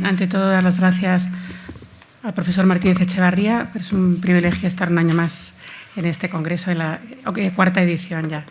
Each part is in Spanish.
Ante todo, dar las gracias al profesor Martínez Echevarría. Es un privilegio estar un año más en este congreso, en la cuarta edición ya.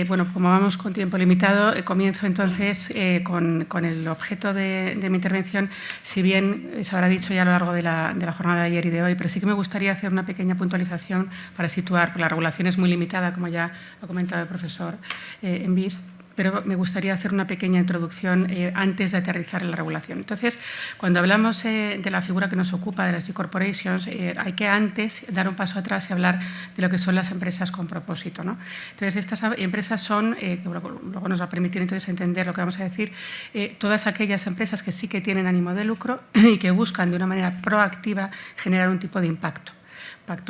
Bueno, como vamos con tiempo limitado, comienzo entonces con el objeto de mi intervención, si bien se habrá dicho ya a lo largo de la jornada de ayer y de hoy, pero sí que me gustaría hacer una pequeña puntualización para situar, porque la regulación es muy limitada, como ya ha comentado el profesor Envid, pero me gustaría hacer una pequeña introducción antes de aterrizar en la regulación. Entonces, cuando hablamos de la figura que nos ocupa de las B Corporations, hay que antes dar un paso atrás y hablar de lo que son las empresas con propósito, ¿no? Entonces, estas empresas son, que luego nos va a permitir entonces entender lo que vamos a decir, todas aquellas empresas que sí que tienen ánimo de lucro y que buscan de una manera proactiva generar un tipo de impacto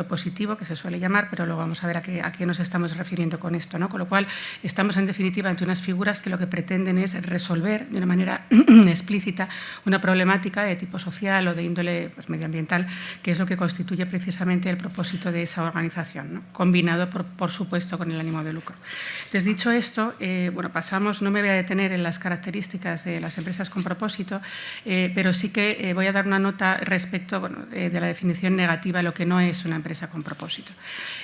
positivo, que se suele llamar, pero luego vamos a ver a qué nos estamos refiriendo con esto, ¿no? Con lo cual, estamos en definitiva ante unas figuras que lo que pretenden es resolver de una manera explícita una problemática de tipo social o de índole medioambiental, que es lo que constituye precisamente el propósito de esa organización, ¿no? Combinado, por supuesto, con el ánimo de lucro. Entonces, dicho esto, bueno, pasamos, no me voy a detener en las características de las empresas con propósito, pero sí que voy a dar una nota respecto de la definición negativa, lo que no es una empresa con propósito.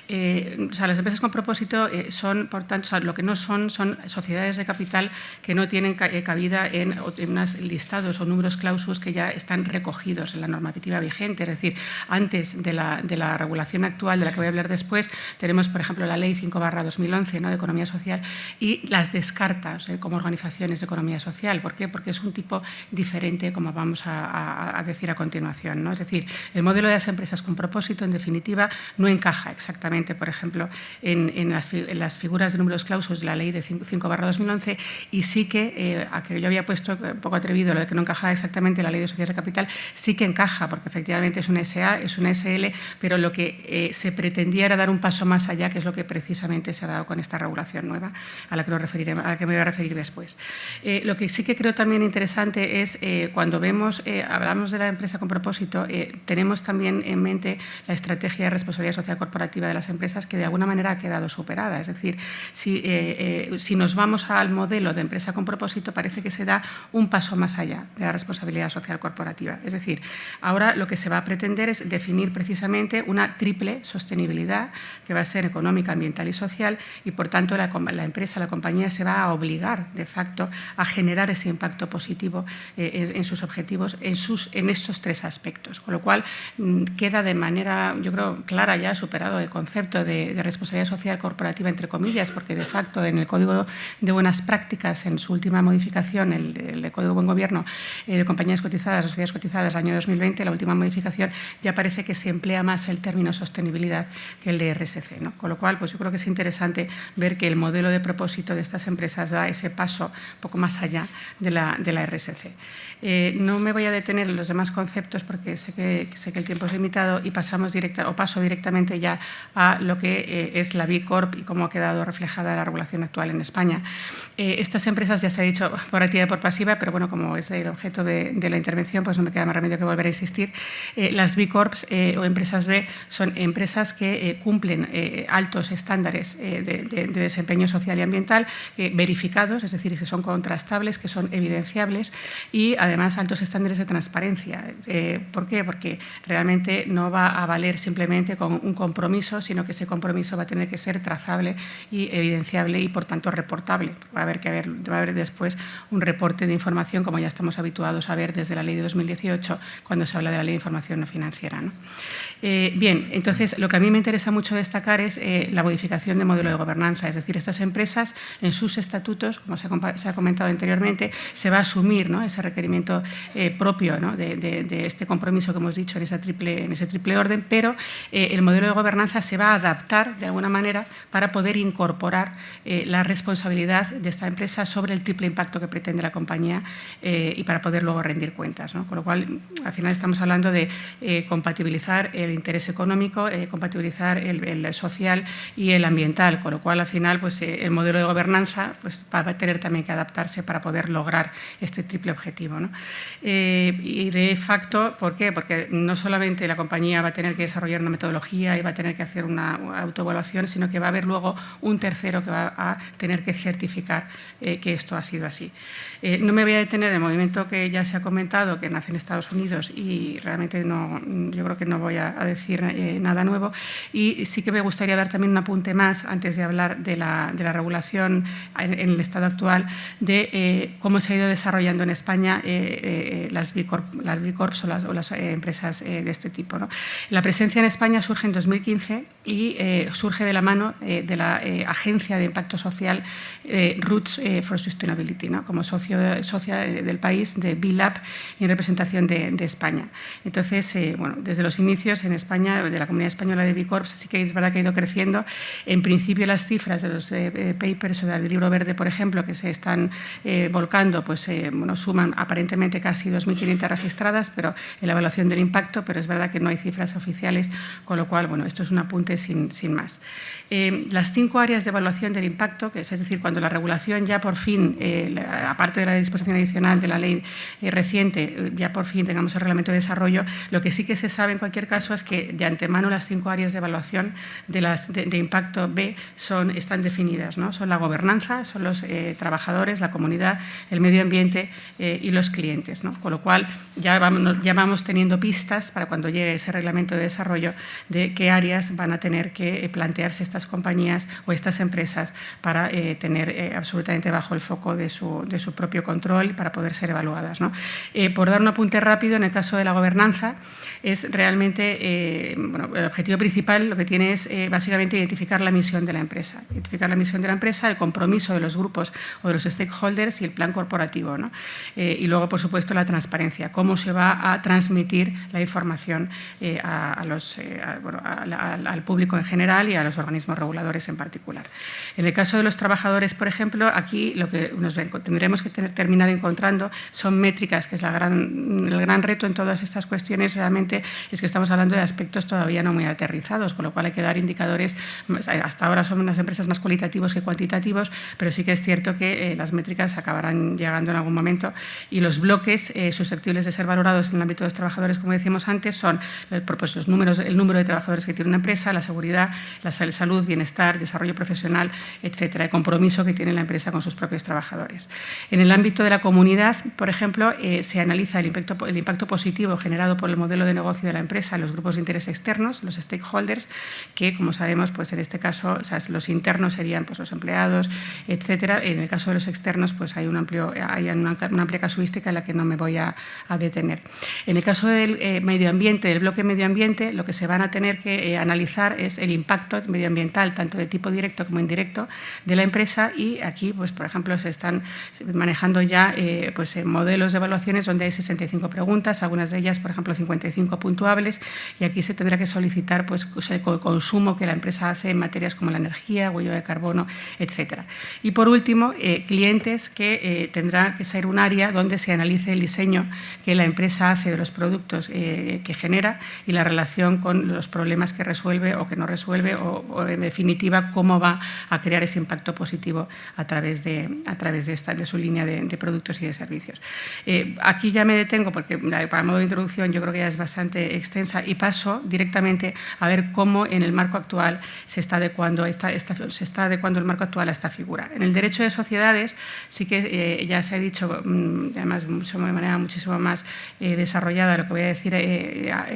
O sea, las empresas con propósito son, por tanto, o sea, lo que no son sociedades de capital que no tienen cabida en unos listados o números clausus que ya están recogidos en la normativa vigente. Es decir, antes de la regulación actual, de la que voy a hablar después, tenemos, por ejemplo, la Ley 5/2011, ¿no?, de Economía Social, y las descarta como organizaciones de economía social. ¿Por qué? Porque es un tipo diferente, como vamos a decir a continuación, ¿no? Es decir, el modelo de las empresas con propósito, en definitiva, no encaja exactamente, por ejemplo, en las figuras de números clausus de la Ley de 5/2011, y sí que, a que yo había puesto un poco atrevido lo de que no encajaba exactamente en la Ley de Sociedades de Capital, sí que encaja, porque efectivamente es una SA, es una SL, pero lo que se pretendía era dar un paso más allá, que es lo que precisamente se ha dado con esta regulación nueva, a la que me voy a referir después. Lo que sí que creo también interesante es cuando hablamos de la empresa con propósito, tenemos también en mente la estrategia de responsabilidad social corporativa de las empresas, que de alguna manera ha quedado superada. Es decir, si nos vamos al modelo de empresa con propósito, parece que se da un paso más allá de la responsabilidad social corporativa. Es decir, ahora lo que se va a pretender es definir precisamente una triple sostenibilidad, que va a ser económica, ambiental y social, y por tanto la empresa, la compañía, se va a obligar de facto a generar ese impacto positivo en sus objetivos en estos tres aspectos. Con lo cual, queda de manera, yo creo, clara, ya superado el concepto de responsabilidad social corporativa, entre comillas, porque de facto en el Código de Buenas Prácticas, en su última modificación, el Código de Buen Gobierno de compañías cotizadas, sociedades cotizadas, año 2020, la última modificación, ya parece que se emplea más el término sostenibilidad que el de RSC, ¿no? Con lo cual, pues yo creo que es interesante ver que el modelo de propósito de estas empresas da ese paso un poco más allá de la RSC. No me voy a detener en los demás conceptos porque sé que el tiempo es limitado, y paso directamente ya a lo que es la B Corp y cómo ha quedado reflejada la regulación actual en España. Estas empresas, ya se ha dicho por activa y por pasiva, pero bueno, como es el objeto de la intervención, pues no me queda más remedio que volver a insistir. Las B Corps o empresas B son empresas que cumplen altos estándares de desempeño social y ambiental verificados, es decir, que son contrastables, que son evidenciables, y además altos estándares de transparencia. ¿Por qué? Porque realmente no va a valer simplemente con un compromiso, sino que ese compromiso va a tener que ser trazable y evidenciable y, por tanto, reportable. Va a haber después un reporte de información, como ya estamos habituados a ver desde la Ley de 2018, cuando se habla de la Ley de Información no Financiera, ¿no? Bien, entonces, lo que a mí me interesa mucho destacar es la modificación de modelo de gobernanza. Es decir, estas empresas, en sus estatutos, como se ha comentado anteriormente, se va a asumir, ¿no?, ese requerimiento propio, ¿no?, de este compromiso que hemos dicho en ese triple orden, pero el modelo de gobernanza se va a adaptar de alguna manera para poder incorporar la responsabilidad de esta empresa sobre el triple impacto que pretende la compañía y para poder luego rendir cuentas, ¿no? Con lo cual, al final estamos hablando de compatibilizar el interés económico, compatibilizar el social y el ambiental, con lo cual, al final, pues, el modelo de gobernanza pues, va a tener también que adaptarse para poder lograr este triple objetivo, ¿no? Y de facto, ¿por qué? Porque no solamente la compañía va a tener que desarrollar desarrollar una metodología y va a tener que hacer una autoevaluación, sino que va a haber luego un tercero que va a tener que certificar que esto ha sido así. No me voy a detener en el movimiento que ya se ha comentado, que nace en Estados Unidos, y realmente yo creo que no voy a decir nada nuevo. Y sí que me gustaría dar también un apunte más, antes de hablar de la regulación en el estado actual, de cómo se ha ido desarrollando en España las B Corps o las empresas de este tipo, ¿no? La presencia en España surge en 2015 y surge de la mano de la agencia de impacto social Roots for Sustainability, ¿no? Como socia del país de B-Lab y en representación de España. Entonces, bueno, desde los inicios en España, de la Comunidad Española de B Corps, sí que es verdad que ha ido creciendo. En principio, las cifras de los papers o del libro verde, por ejemplo, que se están volcando, pues bueno, suman aparentemente casi 2.500 registradas, pero en la evaluación del impacto, pero es verdad que no hay cifras oficiales, con lo cual, bueno, esto es un apunte sin más. Las 5 áreas de evaluación del impacto, que es decir, cuando la regulación ya por fin, aparte de la disposición adicional de la ley reciente, ya por fin tengamos el reglamento de desarrollo, lo que sí que se sabe en cualquier caso es que de antemano las 5 áreas de evaluación de impacto B están definidas, ¿no? Son la gobernanza, son los trabajadores, la comunidad, el medio ambiente y los clientes, ¿no? Con lo cual ya vamos teniendo pistas para cuando llegue ese reglamento de desarrollo de qué áreas van a tener que plantearse estas compañías o estas empresas para tener absolutamente bajo el foco de su propio control para poder ser evaluadas, ¿no? Por dar un apunte rápido, en el caso de la gobernanza, es realmente, bueno, el objetivo principal lo que tiene es básicamente identificar la misión de la empresa. Identificar la misión de la empresa, el compromiso de los grupos o de los stakeholders y el plan corporativo, ¿no? Y luego, por supuesto, la transparencia, cómo se va a transmitir la información al público en general y a los organismos reguladores en particular. En el caso de los trabajadores, por ejemplo, aquí lo que tendremos que terminar encontrando son métricas, que es el gran reto en todas estas cuestiones. Realmente es que estamos hablando de aspectos todavía no muy aterrizados, con lo cual hay que dar indicadores. Hasta ahora son unas empresas más cualitativos que cuantitativos, pero sí que es cierto que las métricas acabarán llegando en algún momento, y los bloques susceptibles de ser valorados en el ámbito de los trabajadores, como decíamos antes, son pues, el número de trabajadores que tiene una empresa, la seguridad, la salud, bienestar, desarrollo profesional, etcétera, el compromiso que tiene la empresa con sus propios trabajadores. En el ámbito de la comunidad, por ejemplo, se analiza el impacto positivo generado por el modelo de negocio de la empresa en los grupos de interés externos, los stakeholders, que, como sabemos, pues en este caso, o sea, los internos serían pues, los empleados, etcétera. En el caso de los externos, pues hay una amplia casuística en la que no me voy a detener. En el caso del medio ambiente, del bloque medio ambiente, lo que se van a tener que analizar es el impacto medioambiental, tanto de tipo directo como indirecto, de la empresa, y aquí, pues, por ejemplo, se están manejando ya modelos de evaluaciones donde hay 65 preguntas, algunas de ellas, por ejemplo, 55 puntuables, y aquí se tendrá que solicitar pues, el consumo que la empresa hace en materias como la energía, huella de carbono, etcétera. Y, por último, clientes, que tendrá que ser un área donde se analice el diseño que la empresa hace de los productos que genera y la relación con los problemas que resuelve o que no resuelve, o en definitiva, cómo va a crear ese impacto positivo a través de su línea de productos y de servicios. Aquí ya me detengo porque, para modo de introducción, yo creo que ya es bastante extensa, y paso directamente a ver cómo en el marco actual se está adecuando el marco actual a esta figura. En el derecho de sociedades sí que ya se ha dicho, además de manera muchísimo más desarrollada, lo que voy a decir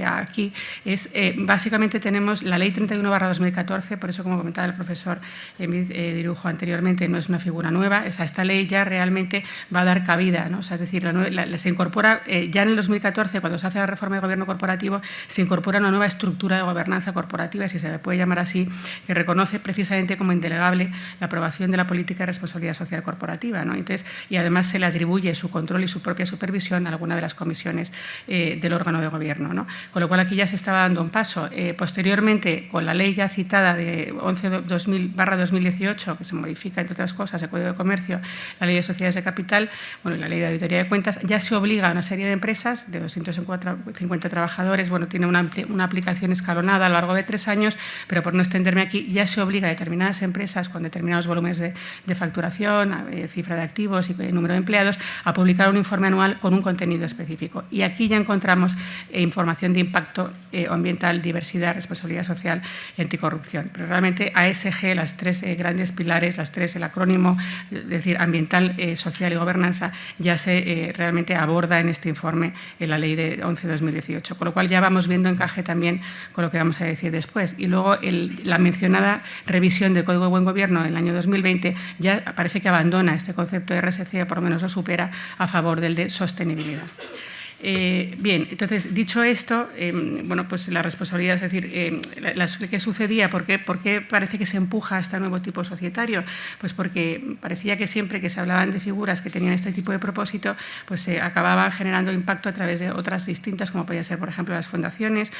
aquí es, básicamente tenemos la Ley 31/2014, por eso, como comentaba el profesor Dirujo anteriormente, no es una figura nueva. O sea, esta ley ya realmente va a dar cabida, ¿no? O sea, es decir, se incorpora ya en el 2014, cuando se hace la reforma de gobierno corporativo, se incorpora una nueva estructura de gobernanza corporativa, si se le puede llamar así, que reconoce precisamente como indelegable la aprobación de la política de responsabilidad social corporativa, ¿no? Entonces, y además se le atribuye su control y su propia supervisión a alguna de las comisiones del órgano de gobierno, ¿no? Con lo cual aquí ya se estaba dando un paso. Posteriormente, con la ley ya citada de 11/2018, que se modifica, entre otras cosas, el Código de Comercio, la Ley de Sociedades de Capital, bueno, la Ley de Auditoría de Cuentas, ya se obliga a una serie de empresas de 250 trabajadores, bueno, tiene una aplicación escalonada a lo largo de 3 años, pero por no extenderme aquí, ya se obliga a determinadas empresas con determinados volúmenes de facturación, cifra de activos y número de empleados, a publicar un informe anual con un contenido específico. Y aquí ya encontramos información de impacto ambiental, diversidad, responsabilidad social y anticorrupción. Pero realmente ASG, las tres grandes pilares, el acrónimo, es decir, ambiental, social y gobernanza, ya se realmente aborda en este informe en la Ley de 11/2018, con lo cual ya vamos viendo encaje también con lo que vamos a decir después. Y luego la mencionada revisión del Código de Buen Gobierno en el año 2020 ya parece que abandona este concepto de RSC, por lo menos lo supera, a favor del de sostenibilidad. Bien, entonces, dicho esto, bueno, pues la responsabilidad, es decir, ¿qué sucedía? ¿Por qué parece que se empuja a este nuevo tipo societario? Pues porque parecía que siempre que se hablaban de figuras que tenían este tipo de propósito, pues se acababan generando impacto a través de otras distintas, como podía ser, por ejemplo, las fundaciones.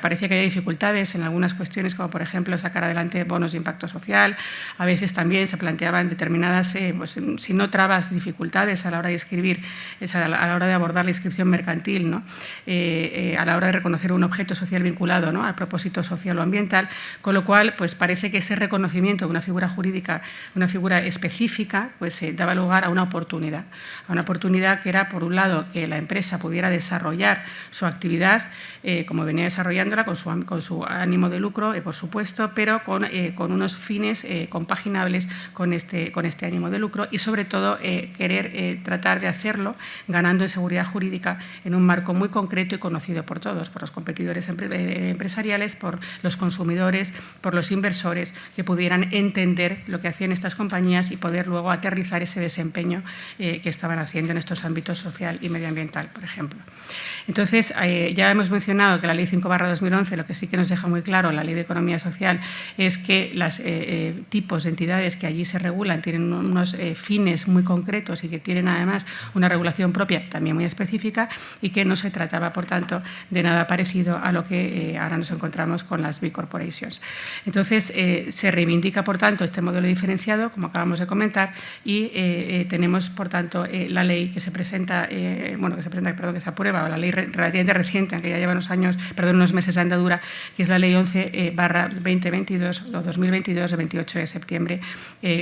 Parecía que había dificultades en algunas cuestiones, como por ejemplo sacar adelante bonos de impacto social. A veces también se planteaban determinadas, pues, si no trabas, dificultades a la hora de escribir, a la hora de abordar la inscripción mercantil, ¿no? A la hora de reconocer un objeto social vinculado, ¿no?, al propósito social o ambiental, con lo cual pues parece que ese reconocimiento de una figura jurídica, una figura específica, pues daba lugar a una oportunidad que era, por un lado, que la empresa pudiera desarrollar su actividad como venía desarrollándola, con su ánimo de lucro, por supuesto, pero con unos fines compaginables con este ánimo de lucro y, sobre todo, querer tratar de hacerlo ganando en seguridad jurídica en un marco muy concreto y conocido por todos, por los competidores empresariales, por los consumidores, por los inversores, que pudieran entender lo que hacían estas compañías y poder luego aterrizar ese desempeño que estaban haciendo en estos ámbitos social y medioambiental, por ejemplo. Entonces, ya hemos mencionado que la Ley 5/2011, lo que sí que nos deja muy claro la Ley de Economía Social, es que los tipos de entidades que allí se regulan tienen unos fines muy concretos y que tienen además una regulación propia también muy específica, y que no se trataba, por tanto, de nada parecido a lo que ahora nos encontramos con las B Corporations. Entonces, se reivindica, por tanto, este modelo diferenciado, como acabamos de comentar, y tenemos, por tanto, la ley que se presenta, que se aprueba, o la ley relativamente reciente, aunque ya lleva unos meses de andadura, que es la Ley 11/2022 o 2022, de 28 de septiembre,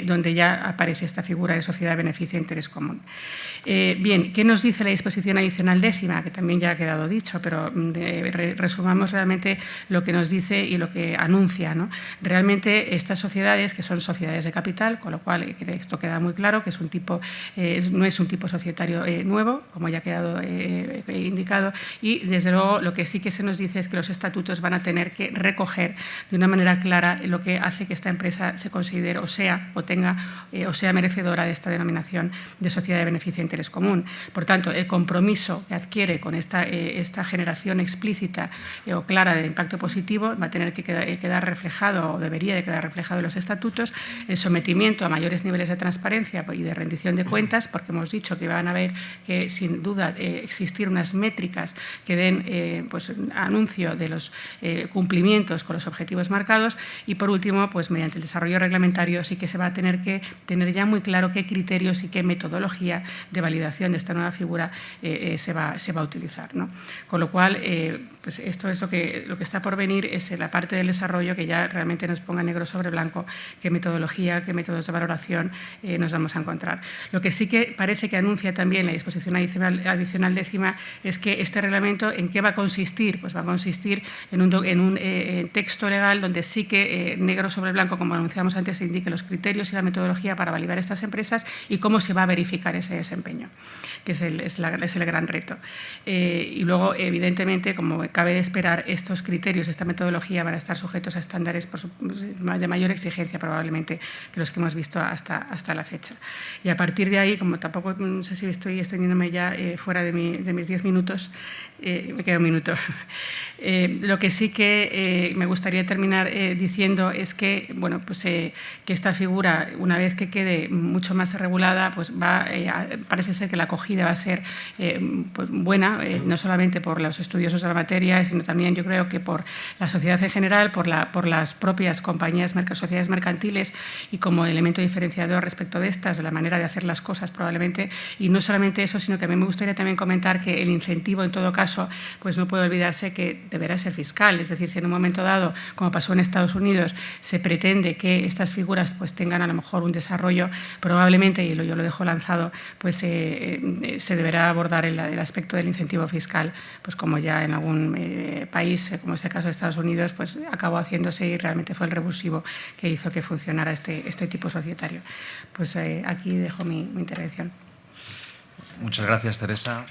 donde ya aparece esta figura de sociedad de beneficio e interés común. Bien, ¿qué nos dice la disposición adicional 10ª? Que también ya ha quedado dicho, pero resumamos realmente lo que nos dice y lo que anuncia, ¿no? Realmente estas sociedades, que son sociedades de capital, con lo cual esto queda muy claro, que es no es un tipo societario nuevo, como ya ha quedado indicado, y desde luego lo que sí que se nos dice es que los estatutos van a tener que recoger de una manera clara lo que hace que esta empresa se considere o sea merecedora de esta denominación de sociedad de beneficio e interés común. Por tanto, el compromiso que adquiere con esta generación explícita o clara de impacto positivo va a tener que quedar reflejado, o debería de quedar reflejado en los estatutos, el sometimiento a mayores niveles de transparencia y de rendición de cuentas, porque hemos dicho que van a ver que, sin duda, existir unas métricas que den pues, anuncio de los cumplimientos con los objetivos marcados, y, por último, pues, mediante el desarrollo reglamentario sí que se va a tener que tener ya muy claro qué criterios y qué metodología de validación de esta nueva figura se va a utilizar, ¿no? Con lo cual, pues esto es lo que está por venir, es la parte del desarrollo que ya realmente nos ponga negro sobre blanco qué metodología, qué métodos de valoración nos vamos a encontrar. Lo que sí que parece que anuncia también la disposición adicional 10ª es que este reglamento, ¿en qué va a consistir? Pues va a consistir en un texto legal donde sí que negro sobre blanco, como anunciamos antes, se indique los criterios y la metodología para validar estas empresas y cómo se va a verificar ese desempeño, que es el gran reto. Y luego, evidentemente, como cabe de esperar, estos criterios, esta metodología van a estar sujetos a estándares de mayor exigencia probablemente que los que hemos visto hasta la fecha. Y a partir de ahí, como tampoco no sé si estoy extendiéndome ya fuera de mis 10 minutos, me queda un minuto. Lo que sí que me gustaría terminar diciendo es que, bueno, pues, que esta figura, una vez que quede mucho más regulada, pues parece ser que la acogida va a ser pues buena, no solamente por los estudiosos de la materia, sino también, yo creo, que por la sociedad en general, por las propias sociedades mercantiles, y como elemento diferenciador respecto de estas, de la manera de hacer las cosas probablemente. Y no solamente eso, sino que a mí me gustaría también comentar que el incentivo, en todo caso, pues no puede olvidarse que deberá ser fiscal. Es decir, si en un momento dado, como pasó en Estados Unidos, se pretende que estas figuras pues tengan a lo mejor un desarrollo, probablemente, y yo lo dejo lanzado, pues se deberá abordar el aspecto del incentivo fiscal, pues como ya en algún país, como es el caso de Estados Unidos, pues acabó haciéndose y realmente fue el revulsivo que hizo que funcionara este tipo societario. Pues aquí dejo mi intervención. Muchas gracias, Teresa.